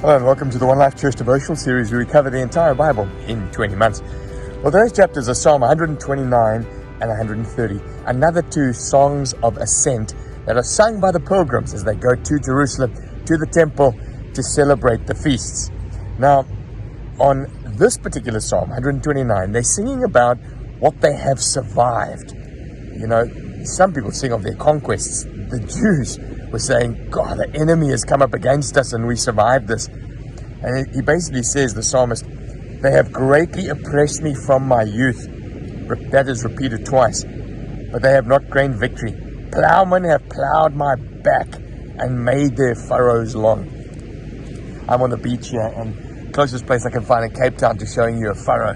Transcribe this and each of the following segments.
Hello and welcome to the One Life Church devotional series where we cover the entire Bible in 20 months. Well, those chapters are Psalm 129 and 130, another two songs of ascent that are sung by the pilgrims as they go to Jerusalem, to the temple, to celebrate the feasts. Now, on this particular Psalm 129, they're singing about what they have survived. You know, some people sing of their conquests. The Jews were saying, God, the enemy has come up against us and we survived this. And he basically says, the psalmist, they have greatly oppressed me from my youth. That is repeated twice. But they have not gained victory. Plowmen have plowed my back and made their furrows long. I'm on the beach here, and closest place I can find in Cape Town to showing you a furrow.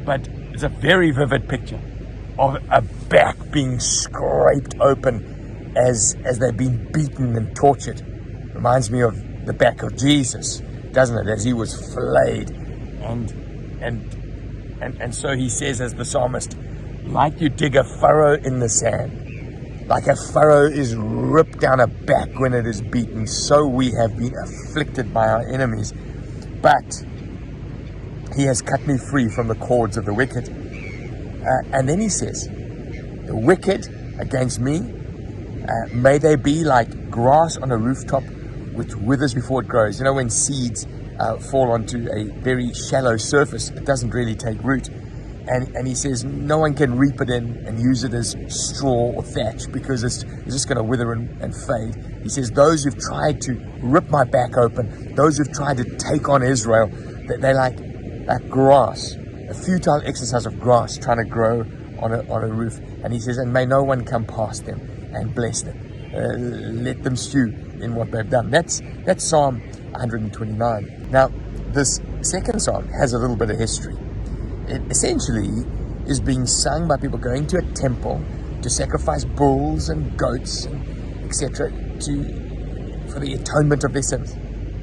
But it's a very vivid picture of a back being scraped open as they've been beaten and tortured. Reminds me of the back of Jesus, doesn't it? As he was flayed. And so he says, as the psalmist, like you dig a furrow in the sand, like a furrow is ripped down a back when it is beaten, so we have been afflicted by our enemies. But he has cut me free from the cords of the wicked. And then he says, the wicked against me, may they be like grass on a rooftop which withers before it grows. You know, when seeds fall onto a very shallow surface, it doesn't really take root. And he says no one can reap it in and use it as straw or thatch because it's just going to wither and fade. He says those who've tried to rip my back open, those who've tried to take on Israel, they're like grass, a futile exercise of grass trying to grow on a roof. And he says, and may no one come past them and bless them. Let them stew in what they've done. That's Psalm 129. Now, this second psalm has a little bit of history. It essentially is being sung by people going to a temple to sacrifice bulls and goats, etc., for the atonement of their sins.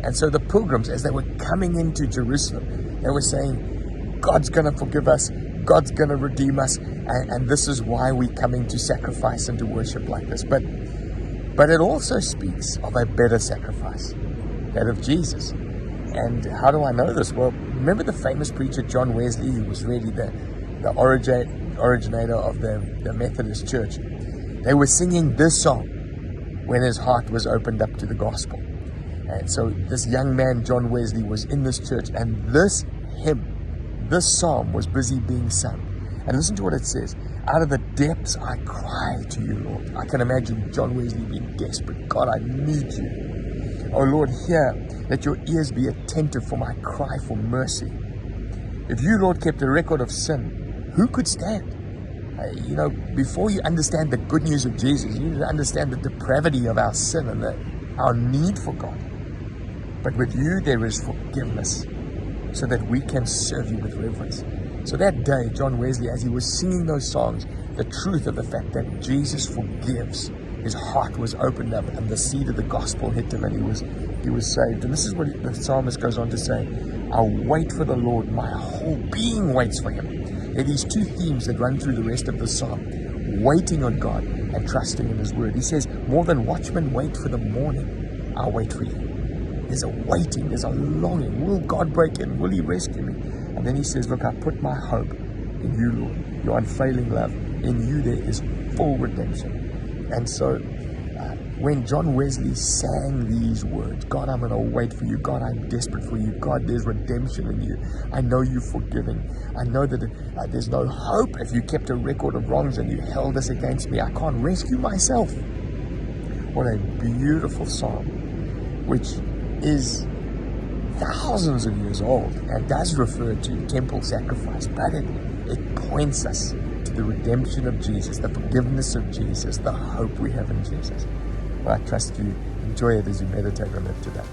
And so the pilgrims, as they were coming into Jerusalem, they were saying, God's going to forgive us, God's going to redeem us, and this is why we're coming to sacrifice and to worship like this. But it also speaks of a better sacrifice, that of Jesus. And how do I know this? Well, remember the famous preacher John Wesley, who was really the originator of the Methodist Church. They were singing this song when his heart was opened up to the gospel. And so this young man, John Wesley, was in this church, and this hymn, this psalm was busy being sung. And listen to what it says. Out of the depths I cry to you, Lord. I can imagine John Wesley being desperate. God, I need you. Oh Lord, hear, let your ears be attentive for my cry for mercy. If you, Lord, kept a record of sin, who could stand? Before you understand the good news of Jesus, you need to understand the depravity of our sin and our need for God. But with you, there is forgiveness, so that we can serve you with reverence. So that day, John Wesley, as he was singing those songs, the truth of the fact that Jesus forgives, his heart was opened up and the seed of the gospel hit him and he was saved. And this is what the psalmist goes on to say, I'll wait for the Lord, my whole being waits for him. There are these two themes that run through the rest of the psalm, waiting on God and trusting in his word. He says, more than watchmen wait for the morning, I'll wait for you. There's a waiting, there's a longing. Will God break in? Will he rescue me? And then he says, look, I put my hope in you, Lord, your unfailing love. In you there is full redemption. And so when John Wesley sang these words, God, I'm going to wait for you. God, I'm desperate for you. God, there's redemption in you. I know you're forgiving. I know that there's no hope if you kept a record of wrongs and you held this against me. I can't rescue myself. What a beautiful psalm, which is thousands of years old and does refer to temple sacrifice, but it points us to the redemption of Jesus, the forgiveness of Jesus, the hope we have in Jesus. Well, I trust you enjoy it as you meditate on it today.